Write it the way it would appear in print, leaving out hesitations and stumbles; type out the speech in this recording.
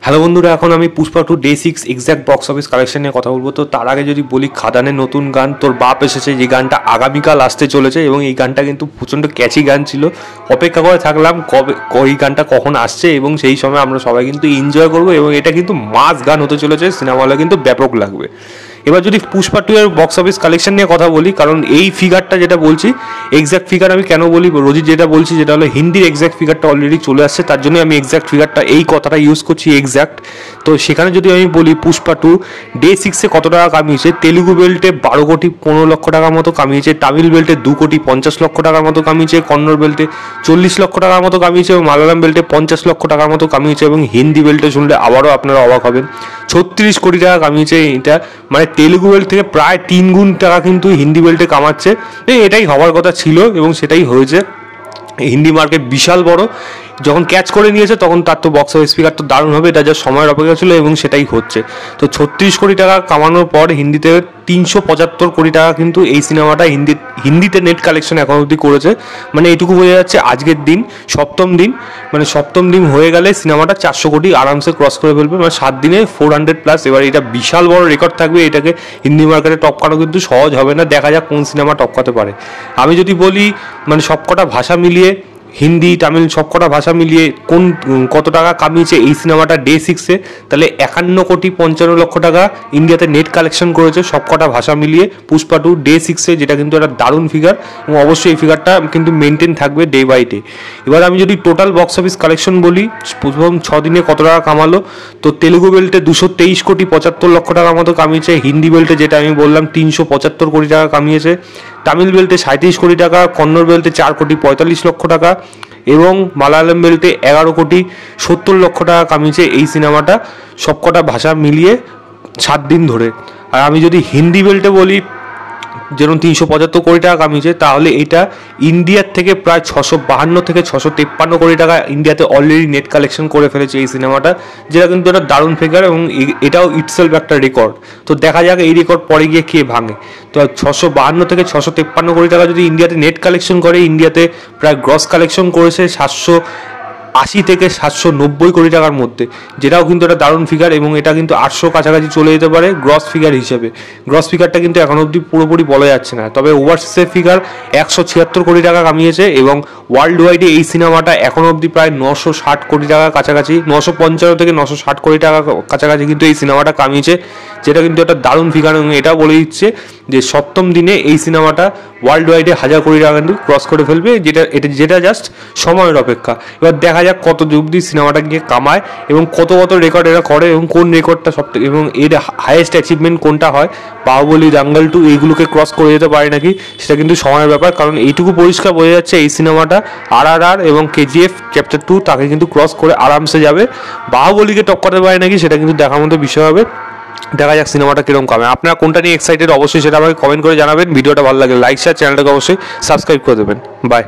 Hello বন্ধুরা, এখন আমি Pushpa 2 day 6 exact box office collection নিয়ে কথা বলবো। তো তার আগে যদি বলি, খাদানের নতুন গান তোর বাপ এসেছে, যে গানটা আগামীকাল আসতে চলেছে এবং এই গানটা কিন্তু প্রচণ্ড ক্যাচি গান ছিল। অপেক্ষা করে থাকলাম কবে এই গানটা কখন আসছে এবং সেই সময় আমরা সবাই কিন্তু এনজয় করবো এবং এটা কিন্তু মাস গান হতে চলেছে, সিনেমা হলে কিন্তু ব্যাপক লাগবে। এবার যদি পুষ্পা 2 এর বক্স অফিস কালেকশন নিয়ে কথা বলি, কারণ এই ফিগারটা যেটা বলছি এক্স্যাক্ট ফিগার আমি কেন বলি, রোজি যেটা বলছি যেটা হলো হিন্দির এক্স্যাক্ট ফিগারটা অলরেডি চলে আসছে, তার জন্য আমি এক্স্যাক্ট ফিগারটা এই কথাটা ইউজ করছি এক্স্যাক্ট। তো সেখানে যদি আমি বলি পুষ্পা 2 ডে 6-এ কত টাকা কামিয়েছে, তেলুগু বেল্টে 12 কোটি 15 লক্ষ টাকার মতো কামিয়েছে, তামিল বেল্টে 2 কোটি 50 লক্ষ টাকার মতো কামিয়েছে, কন্নড় বেল্টে 40 লক্ষ টাকার মতো কামিয়েছে এবং মালায়ালাম বেল্টে 50 লক্ষ টাকার মতো কামিয়েছে এবং হিন্দি বেল্টে শুনলে আবারও আপনারা অবাক হবেন 36 কোটি টাকা কামিয়েছে। এটা মানে তেলুগু বেল্ট থেকে প্রায় 3 গুণ টাকা কিন্তু হিন্দি বেল্টে কামাচ্ছে। এটাই হওয়ার কথা ছিল এবং সেটাই হয়েছে। হিন্দি মার্কেট বিশাল বড়, যখন ক্যাচ করে নিয়েছে তখন তার তো বক্স অফিস স্পিকার তো দারুণ হবে, এটা যা সময়ের অপেক্ষা ছিল এবং সেটাই হচ্ছে। তো 36 কোটি টাকা কামানোর পর হিন্দিতে 375 কোটি টাকা কিন্তু এই সিনেমাটা হিন্দিতে নেট কালেকশন এখন অবধি করেছে। মানে এটুকু বোঝা যাচ্ছে আজকের দিন সপ্তম দিন হয়ে গেলে সিনেমাটা 400 কোটি আরামসে ক্রস করে ফেলবে, মানে 7 দিনে 400+। এবার এটা বিশাল বড় রেকর্ড থাকবে, এটাকে হিন্দি মার্কেটে টপকানো কিন্তু সহজ হবে না, দেখা যাক কোন সিনেমা টপকাতে পারে। আমি যদি বলি মানে সবকটা ভাষা মিলিয়ে, হিন্দি তামিল সবকটা ভাষা মিলিয়ে কত টাকা কামিয়েছে এই সিনেমাটা ডে 6-এ, তাহলে 51 কোটি 55 লক্ষ টাকা ইন্ডিয়াতে নেট কালেকশন করেছে সবকটা ভাষা মিলিয়ে পুষ্পা 2 ডে 6-এ, যেটা কিন্তু একটা দারুণ ফিগার এবং অবশ্যই এই ফিগারটা কিন্তু মেনটেন থাকবে ডে বাই ডে। এবার আমি যদি টোটাল বক্স অফিস কালেকশন বলি, প্রথম 6 দিনে কত টাকা কামালো, তো তেলুগু বেল্টে 223 কোটি 75 লক্ষ টাকার মতো কামিয়েছে, হিন্দি বেল্টে যেটা আমি বললাম 375 কোটি টাকা কামিয়েছে, তামিল বেল্টে 37 কোটি টাকা, কন্নড় বেল্টে 4 কোটি 45 লক্ষ টাকা এবং মালায়ালাম বেল্টে 11 কোটি 70 লক্ষ টাকা কামিয়েছে এই সিনেমাটা সবকটা ভাষা মিলিয়ে 7 দিন ধরে। আর আমি যদি হিন্দি বেল্টে বলি, যেরকম 375 কোটি টাকা কামিয়েছে, তাহলে এটা ইন্ডিয়ার থেকে প্রায় 652 থেকে 653 কোটি টাকা ইন্ডিয়াতে অলরেডি নেট কালেকশন করে ফেলেছে এই সিনেমাটা, যেটা কিন্তু একটা দারুণ ফিগার এবং এটাও ইটসেলফ একটা রেকর্ড। তো দেখা যাক এই রেকর্ড পরে গিয়ে কে ভাঙে। তো 652 থেকে 653 কোটি টাকা যদি ইন্ডিয়াতে নেট কালেকশন করে, ইন্ডিয়াতে প্রায় গ্রস কালেকশন করেছে 780 থেকে 790 কোটি টাকার মধ্যে, যেটাও কিন্তু একটা দারুণ ফিগার এবং এটা কিন্তু 800 কাছাকাছি চলে যেতে পারে গ্রস ফিগার হিসেবে। গ্রস ফিগারটা কিন্তু এখন অবধি পুরোপুরি বলা যাচ্ছে না, তবে ওভারসিজের ফিগার 176 কোটি টাকা কামিয়েছে এবং ওয়ার্ল্ড ওয়াইডে এই সিনেমাটা এখন অবধি প্রায় 960 কোটি টাকা কাছাকাছি, 955 থেকে 960 কোটি টাকা কাছাকাছি কিন্তু এই সিনেমাটা কামিয়েছে, যেটা কিন্তু একটা দারুণ ফিগার এবং এটা বলে দিচ্ছে যে সপ্তম দিনে এই সিনেমাটা ওয়ার্ল্ড ওয়াইডে 1000 কোটি টাকা কিন্তু ক্রস করে ফেলবে, যেটা জাস্ট সময়ের অপেক্ষা। এবার দেখা যাক কত অবধি সিনেমাটা গিয়ে কামায় এবং কত রেকর্ড এরা করে এবং কোন রেকর্ডটা সবথেকে এবং এর হাইয়েস্ট অ্যাচিভমেন্ট কোনটা হয়, বাহুবলী, দাঙ্গল 2 এইগুলোকে ক্রস করে যেতে পারে নাকি সেটা কিন্তু সময়ের ব্যাপার। কারণ এইটুকু পরিষ্কার বোঝা যাচ্ছে এই সিনেমাটা RRR এবং KGF চ্যাপ্টার 2 তাকে কিন্তু ক্রস করে আরামসে যাবে। বাহুবলীকে টক্করতে পারে নাকি সেটা কিন্তু দেখার মতো বিষয় হবে। দেখা যাক সিনেমাটা কিরকম কামে। আপনারা কোনটা নিয়ে এক্সাইটেড অবশ্যই সেটা আমাকে কমেন্ট করে জানাবেন। ভিডিওটা ভালো লাগলে লাইক শেয়ার, চ্যানেলটাকে অবশ্যই সাবস্ক্রাইব করে দেবেন। বাই।